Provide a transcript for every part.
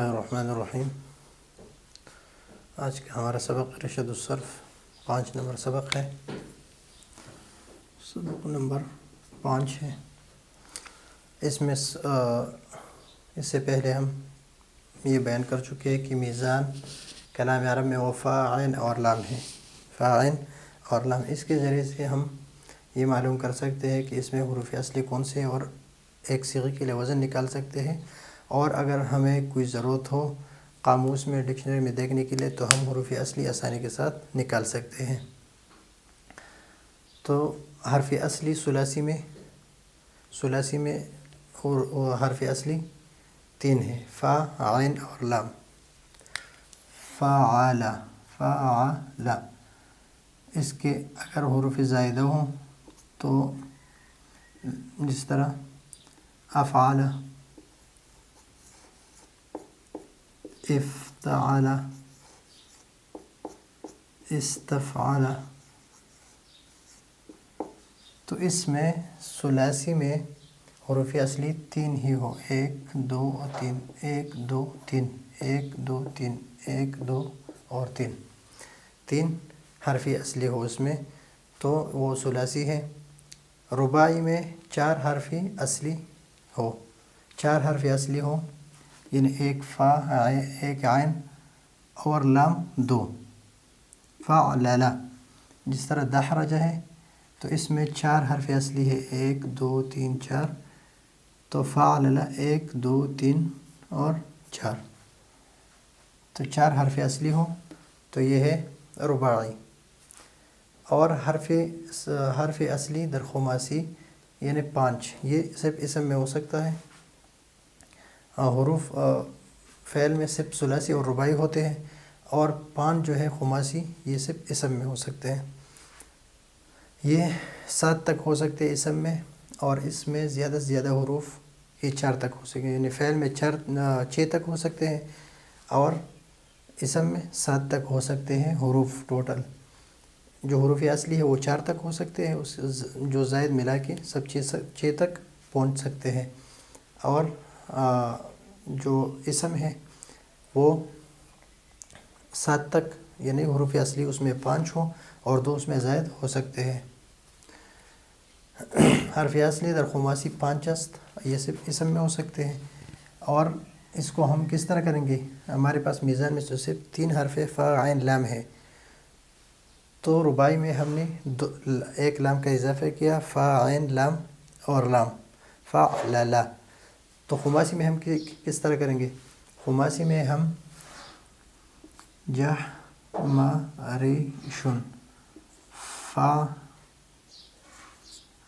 اللہ الرحمن الرحیم۔ آج کا ہمارا سبق ارشاد الصرف 5 نمبر سبق ہے، سبق نمبر 5 ہے۔ اس میں اس سے پہلے ہم یہ بیان کر چکے ہیں کہ میزان کلام عرب میں وہ فا عین اور لام ہے، فا عین اور لام۔ اس کے ذریعے سے ہم یہ معلوم کر سکتے ہیں کہ اس میں حروف اصلی کون سے ہیں اور ایک صیغے کے لیے وزن نکال سکتے ہیں، اور اگر ہمیں کوئی ضرورت ہو قاموس میں ڈکشنری میں دیکھنے کے لیے تو ہم حروف اصلی آسانی کے ساتھ نکال سکتے ہیں۔ تو حرف اصلی ثلاثی میں حرف اصلی 3 ہے، فا عین اور لام۔ فعل، فعل، اس کے اگر حروف زائدہ ہوں تو جس طرح افعل، افتعل، استفعل، تو اس میں ثلاثی میں حروف اصلی 3 ہی ہو، 1 2 3، 1 2 3، 1 2 3، 1 2 اور 3 حرف اصلی ہو اس میں تو وہ ثلاثی ہے۔ رباعی میں 4 حرف اصلی ہو، 4 حرف اصلی ہو، یعنی ایک فا، ایک عین اور لام 2۔ فعلل، جس طرح دحرج ہے تو اس میں 4 حرف اصلی ہے، 1 2 3 4، تو فعلل 1 2 3 اور 4، تو 4 حرف اصلی ہو تو یہ ہے رباعی۔ اور حرف اصلی در خماسی یعنی 5، یہ صرف اسم میں ہو سکتا ہے۔ حروف فعل میں صرف ثلاثی اور رباعی ہوتے ہیں، اور 5 جو ہے خماسی یہ صرف اسم میں ہو سکتے ہیں۔ یہ 7 تک ہو سکتے ہیں اسم میں، اور اس میں زیادہ سے زیادہ حروف یہ 4 تک ہو سکتے ہیں، یعنی فعل میں 6 تک ہو سکتے ہیں اور اسم میں 7 تک ہو سکتے ہیں حروف ٹوٹل۔ جو حروف اصلی ہے وہ 4 تک ہو سکتے ہیں، اس جو زائد ملا کے سب 6 تک پہنچ سکتے ہیں، اور جو اسم ہے وہ 7 تک، یعنی حروف اصلی اس میں 5 ہوں اور 2 اس میں زائد ہو سکتے ہیں۔ حرف اصلی در خماسی 5 است، یہ صرف اسم میں ہو سکتے ہیں۔ اور اس کو ہم کس طرح کریں گے؟ ہمارے پاس میزان میں صرف 3 حرف فا عین لام ہے، تو رباعی میں ہم نے 1 لام کا اضافہ کیا، فا عین لام اور لام، فعلل۔ تو خماسی میں ہم کس طرح کریں گے؟ خماسی میں ہم جحمرشن، فا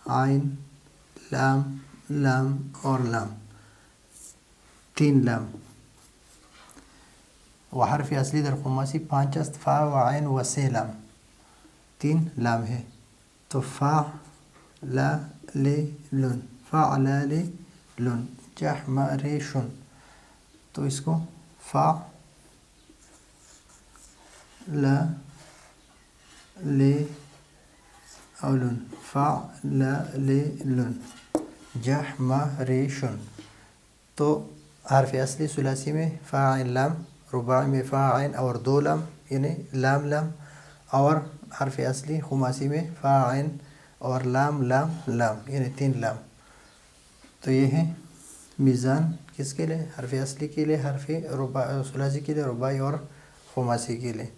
عین لام، لام اور لام، 3 لام۔ وحرف اصلی در خماسی 5 است، فا و عین و 3 لام، 3 لام ہے، تو فعلل، فعلل، جحمرشن، تو اس کو فعلل، جحمرشن۔ تو حرف اصلی ثلاثی میں فا عین لام، رباعی میں فا عین اور 2 لام یعنی لام لام، اور حرف اصلی خماسی میں فا عین اور لام لام لام یعنی 3 لام۔ تو یہ ہے میزان کس کے لیے؟ حرف اصلی کے لیے، حرف ثلاثی کے لیے، رباعی اور خماسی کے لیے۔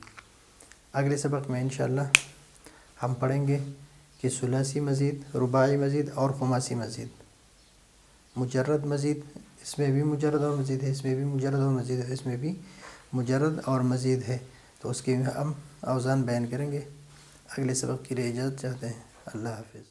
اگلے سبق میں انشاءاللہ ہم پڑھیں گے کہ ثلاثی مزید، رباعی مزید اور خماسی مزید، مجرد مزید، اس میں بھی مجرد اور مزید ہے، اس میں بھی مجرد اور مزید ہے، اس میں بھی مجرد اور مزید ہے، تو اس کے ہم اوزان بیان کریں گے۔ اگلے سبق کے لیے اجازت چاہتے ہیں۔ اللہ حافظ۔